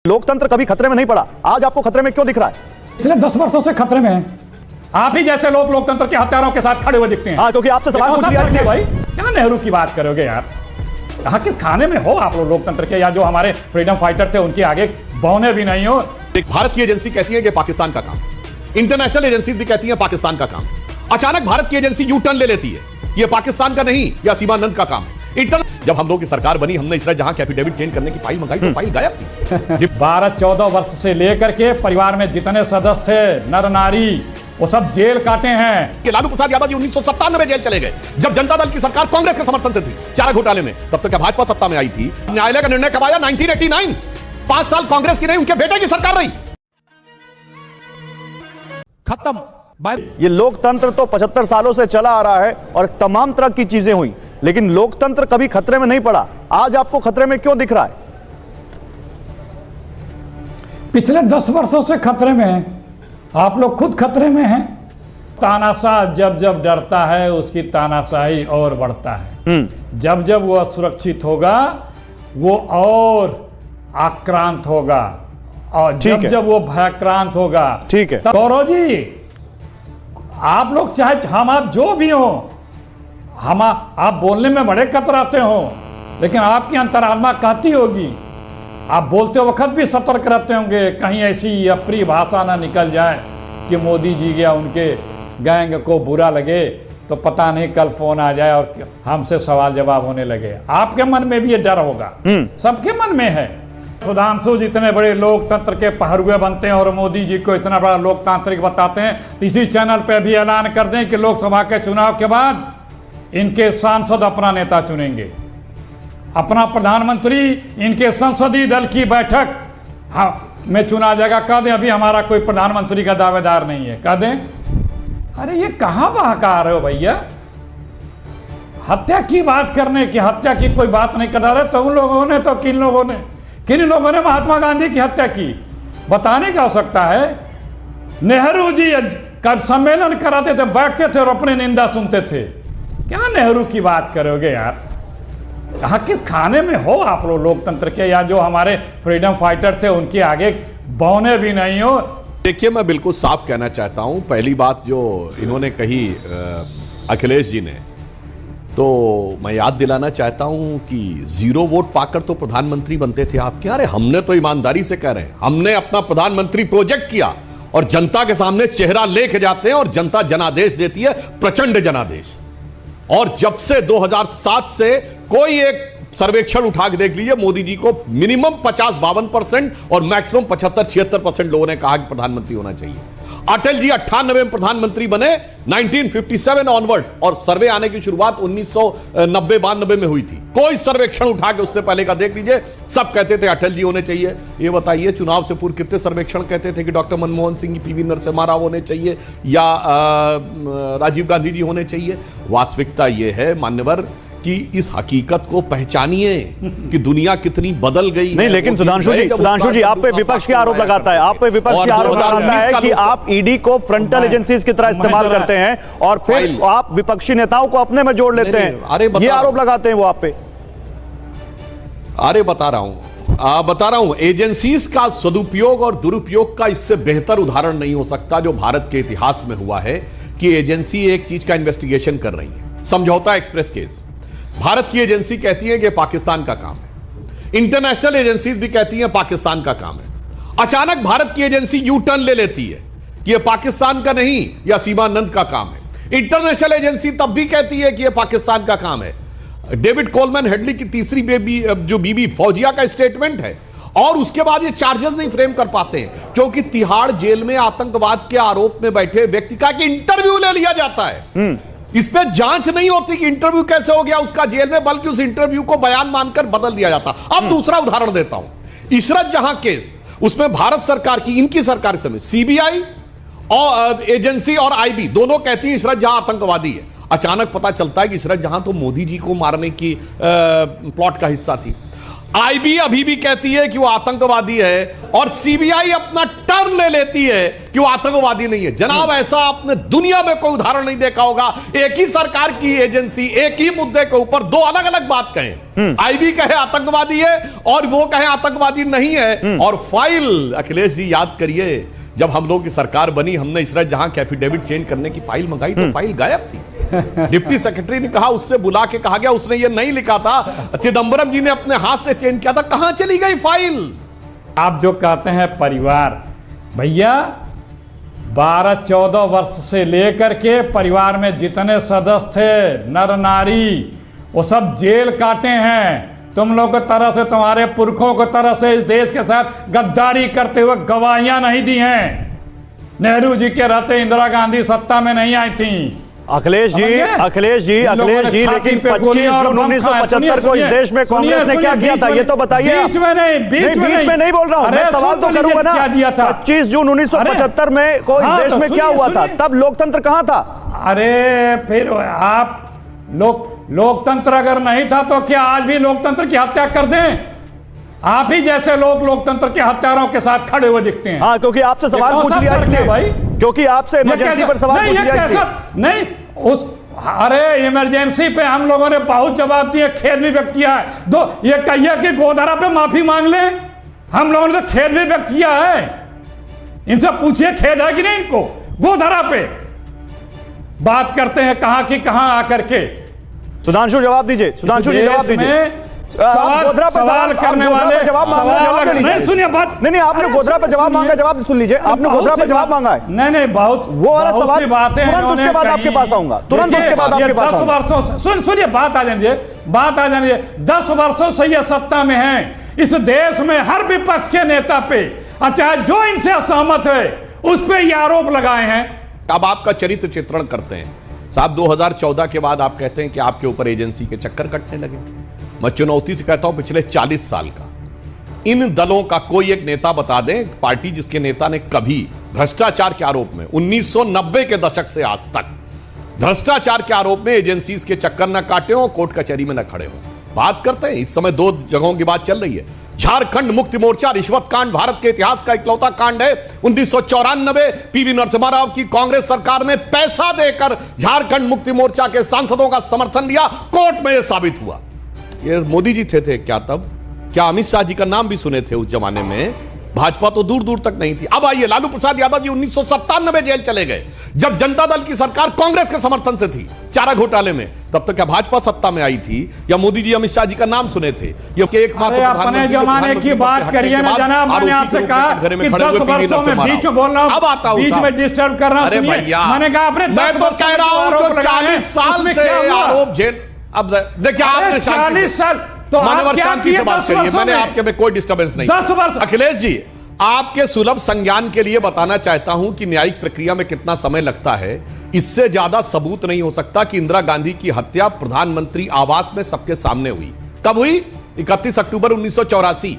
लोकतंत्र कभी खतरे में नहीं पड़ा, आज आपको खतरे में क्यों दिख रहा है? पिछले 10 वर्षों से खतरे में हैं। आप ही जैसे लोग लोकतंत्र के हत्यारों के साथ खड़े हुए दिखते हैं। हाँ, क्योंकि आपसे सवाल पूछ लिया इसलिए। भाई क्या नेहरू की बात करोगे यार? कहाँ के खाने में हो आप लोग लोकतंत्र के, या जो हमारे फ्रीडम फाइटर थे उनके आगे बौने भी नहीं हो। भारत की एजेंसी कहती है कि पाकिस्तान का काम, इंटरनेशनल एजेंसी भी कहती है पाकिस्तान का काम। अचानक भारत की एजेंसी यू टर्न ले लेती है, ये पाकिस्तान का नहीं या सीमानंद का काम है। जब हम लोग की सरकार बनी, हमने इशरत जहां के एफिडेविट चेंज करने की फाइल मंगाई तो फाइल गायब थी। 12-14 वर्ष से लेकर के परिवार में जितने सदस्य थे, नर नारी, वो सब जेल काटे हैं। कि लालू प्रसाद यादव जी 1997 में जेल चले गए, जब जनता दल की सरकार कांग्रेस के समर्थन से थी चारा घोटाले में। तब तक क्या भाजपा सत्ता में आई थी? न्यायालय का निर्णय कब आया? 1989। 5 साल कांग्रेस की नहीं, उनके बेटे की सरकार रही। खत्म। ये लोकतंत्र तो 75 सालों से चला आ रहा है और तमाम तरह की चीजें हुई, लेकिन लोकतंत्र कभी खतरे में नहीं पड़ा, आज आपको खतरे में क्यों दिख रहा है? पिछले 10 वर्षों से खतरे में हैं। आप लोग खुद खतरे में हैं। तानाशाह जब जब डरता है उसकी तानाशाही और बढ़ता है। जब जब वो असुरक्षित होगा वो और आक्रांत होगा, और जब जब वो भयाक्रांत होगा, ठीक है गौरव जी, आप लोग चाहे हम आप जो भी हो, हम आप बोलने में बड़े कतराते हो, लेकिन आपकी अंतरात्मा कहती होगी, आप बोलते वक्त भी सतर्क रहते होंगे कहीं ऐसी अप्रिय भाषा ना निकल जाए कि मोदी जी या उनके गैंग को बुरा लगे तो पता नहीं कल फोन आ जाए और हमसे सवाल जवाब होने लगे। आपके मन में भी ये डर होगा, सबके मन में है। सुधांशु जितने बड़े लोकतंत्र के पहरुए बनते हैं और मोदी जी को इतना बड़ा लोकतांत्रिक बताते हैं, तो इसी चैनल पे भी ऐलान कर दें कि लोकसभा के चुनाव के बाद इनके सांसद अपना नेता चुनेंगे, अपना प्रधानमंत्री इनके संसदीय दल की बैठक में चुना जाएगा। कह दें अभी हमारा कोई प्रधानमंत्री का दावेदार नहीं है, कह दें। अरे ये कहां बहका रहे हो भैया? हत्या की बात करने की, हत्या की कोई बात नहीं कर रहे तो उन लोगों ने, तो किन लोगों ने महात्मा गांधी की हत्या की बताने की आवश्यकता है। नेहरू जी कब सम्मेलन कराते थे, बैठते थे और अपनी निंदा सुनते थे। क्या नेहरू की बात करोगे यार? कहाँ के खाने में हो आप लोग लोकतंत्र के, या जो हमारे फ्रीडम फाइटर थे उनके आगे बौने भी नहीं हो। देखिए, मैं बिल्कुल साफ कहना चाहता हूं, पहली बात जो इन्होंने कही अखिलेश जी ने, तो मैं याद दिलाना चाहता हूं कि 0 वोट पाकर तो प्रधानमंत्री बनते थे आपके। अरे हमने तो ईमानदारी से कह रहे हैं, हमने अपना प्रधानमंत्री प्रोजेक्ट किया और जनता के सामने चेहरा लेके जाते हैं और जनता जनादेश देती है, प्रचंड जनादेश। और जब से 2007 से कोई एक सर्वेक्षण उठा के देख लीजिए, मोदी जी को मिनिमम 50-52% और मैक्सिमम 75-76% लोगों ने कहा कि प्रधानमंत्री होना चाहिए। अटल जी 98 में प्रधानमंत्री बने, 1957 ऑनवर्ड्स, और सर्वे आने की शुरुआत 1990-92 में हुई थी। कोई सर्वेक्षण उठा के उससे पहले का देख लीजिए, सब कहते थे अटल जी होने चाहिए। ये बताइए, चुनाव से पूर्व कितने सर्वेक्षण कहते थे कि डॉक्टर मनमोहन सिंह, पीवी नरसिम्हा राव होने चाहिए या राजीव गांधी जी होने चाहिए। वास्तविकता यह है मान्यवर कि इस हकीकत को पहचानिए कि दुनिया कितनी बदल गई नहीं, लेकिन सुधांशु जी आप पे विपक्ष के आरोप लगाता है, आप पे विपक्ष के आरोप लगाता है कि आप ईडी को फ्रंटल एजेंसीज की तरह इस्तेमाल करते हैं और फिर आप विपक्षी नेताओं को अपने में जोड़ लेते हैं। ये आरोप लगाते हैं वो आप पे। अरे बता रहा हूं, एजेंसीज का सदुपयोग और दुरुपयोग का इससे बेहतर उदाहरण नहीं हो सकता जो भारत के इतिहास में हुआ है कि एजेंसी एक चीज का इन्वेस्टिगेशन कर रही है। समझौता एक्सप्रेस केस, भारत की एजेंसी कहती है कि पाकिस्तान का काम है, इंटरनेशनल एजेंसीज भी कहती हैं पाकिस्तान का काम है। अचानक भारत की एजेंसी यू टर्न ले लेती है कि यह पाकिस्तान का नहीं या सीमानंद का काम है। इंटरनेशनल एजेंसी तब भी कहती है कि यह पाकिस्तान का काम है। डेविड कोलमैन हेडली की तीसरी बीबी फौजिया का स्टेटमेंट है, और उसके बाद ये चार्जेस नहीं फ्रेम कर पाते हैं क्योंकि तिहाड़ जेल में आतंकवाद के आरोप में बैठे व्यक्ति का इंटरव्यू ले लिया जाता है। इस पे जांच नहीं होती कि इंटरव्यू कैसे हो गया उसका जेल में, बल्कि उस इंटरव्यू को बयान मानकर बदल दिया जाता। अब दूसरा उदाहरण देता हूं, इशरत जहां केस, उसमें भारत सरकार की, इनकी सरकार समय सीबीआई और एजेंसी और आईबी दोनों कहती है इशरत जहां आतंकवादी है। अचानक पता चलता है कि इशरत जहां तो मोदी जी को मारने की प्लॉट का हिस्सा थी। आईबी अभी भी कहती है कि वो आतंकवादी है और सीबीआई अपना टर्न ले लेती है कि वो आतंकवादी नहीं है। जनाब, ऐसा आपने दुनिया में कोई उदाहरण नहीं देखा होगा। एक ही सरकार की एजेंसी एक ही मुद्दे के ऊपर दो अलग अलग बात कहें। आईबी कहे आतंकवादी है और वो कहे आतंकवादी नहीं है। और फाइल, अखिलेश जी याद करिए, जब हम लोग की सरकार बनी, हमने इशरत जहां के एफिडेविट चेंज करने की फाइल मंगाई तो फाइल गायब थी। डिप्टी सेक्रेटरी ने कहा, उससे बुला के कहा गया उसने ये नहीं लिखा था, चिदंबरम जी ने अपने हाथ से चेंज किया था। कहां चली गई फाइल? आप जो कहते हैं परिवार, भैया 12-14 वर्ष से लेकर के परिवार में जितने सदस्य थे, नर नारी, वो सब जेल काटे हैं। तुम लोग की तरह से, तुम्हारे पुरखों की तरह से इस देश के साथ गद्दारी करते हुए गवाहियां नहीं दी हैं। नेहरू जी के रहते इंदिरा गांधी सत्ता में नहीं आई थी। अखिलेश जी, लेकिन 25 जून 1975 को इस देश में कांग्रेस ने क्या किया था, ये तो बताइए। बीच में नहीं बोल रहा हूं, मैं सवाल तो करूंगा ना। 25 जून 1975 में को इस देश में क्या हुआ था? तब लोकतंत्र कहां था? अरे फिर आप लोकतंत्र अगर नहीं था तो क्या आज भी लोकतंत्र की हत्या कर दें? आप ही जैसे लोग लोकतंत्र के हत्यारों के साथ खड़े हुए दिखते हैं। हाँ, क्योंकि आपसे सवाल पूछ लिया इसलिए भाई, क्योंकि आपसे इमरजेंसी पर सवाल पूछ लिया इसलिए। नहीं, अरे इमरजेंसी पे हम लोगों ने बहुत जवाब दिए, खेद भी व्यक्त किया है। ये कहिए कि गोधरा पे माफी मांग लें, हम लोगों ने तो खेद भी व्यक्त किया है। इनसे पूछिए खेद है कि नहीं इनको। गोधरा पे बात करते हैं कहां की कहां आकर के। सुधांशु जवाब दीजिए, सुधांशु जी जवाब दीजिए। सवाल करने वाले जवाब मांगा, नहीं सुनिए बात। नहीं, आपने गोधरा पे जवाब मांगा, जवाब सुन लीजिए। आपने गोधरा पे जवाब मांगा है। नहीं, बहुत वो वाला सवाल बातें हैं। तुरंत उसके बाद आपके पास आऊंगा, तुरंत उसके बाद आपके पास 10 वर्षों से सुनिए, बात आ जानिए। 10 वर्षों से ये सत्ता में है। इस देश में हर विपक्ष के नेता पे, अच्छा जो इनसे असहमत है उस पे ये आरोप लगाए हैं। अब आपका चरित्र चित्रण करते हैं साहब। 2014 के बाद आप कहते हैं कि आपके ऊपर एजेंसी के चक्कर कटने लगे। मैं चुनौती से कहता हूं, पिछले 40 साल का इन दलों का कोई एक नेता बता दें, पार्टी जिसके नेता ने कभी भ्रष्टाचार के आरोप में 1990 के दशक से आज तक भ्रष्टाचार के आरोप में एजेंसीज के चक्कर न काटे हो, कोर्ट कचहरी में न खड़े हो। बात करते हैं, इस समय 2 जगहों की बात चल रही है। झारखंड मुक्ति मोर्चा रिश्वत कांड भारत के इतिहास का इकलौता कांड है। 1994 पीवी नरसिम्हा राव की कांग्रेस सरकार ने पैसा देकर झारखंड मुक्ति मोर्चा के सांसदों का समर्थन लिया, कोर्ट में यह साबित हुआ। ये मोदी जी थे क्या तब? क्या अमित शाह जी का नाम भी सुने थे उस जमाने में? भाजपा तो दूर दूर तक नहीं थी। अब आइए, लालू प्रसाद यादव जी 1997 जेल चले गए, जब जनता दल की सरकार कांग्रेस के समर्थन से थी चारा घोटाले में। तब तक क्या भाजपा सत्ता में आई थी या मोदी जी अमित शाह जी का नाम सुने थे? ये एकमात्र अपने जमाने की बात करिए ना जनाब। मैंने आपसे कहा कि 10 वर्षों में बीच में बोल रहा हूं, अब आता हूं, बीच में डिस्टर्ब कर रहा हूं। अरे भैया, मैंने कहा आपने मैं तो कह रहा हूं जो 40 साल से आरोप झेल। अब देखिए, आपने 40 साल तो मानवर शांति से बात करिए, मैंने आपके में कोई डिस्टर्बेंस नहीं। 10 वर्ष अखिलेश जी, आपके सुलभ संज्ञान के लिए बताना चाहता हूं कि न्यायिक प्रक्रिया में कितना समय लगता है। इससे ज्यादा सबूत नहीं हो सकता कि इंदिरा गांधी की हत्या प्रधानमंत्री आवास में सबके सामने हुई। कब हुई? 31 अक्टूबर 1984।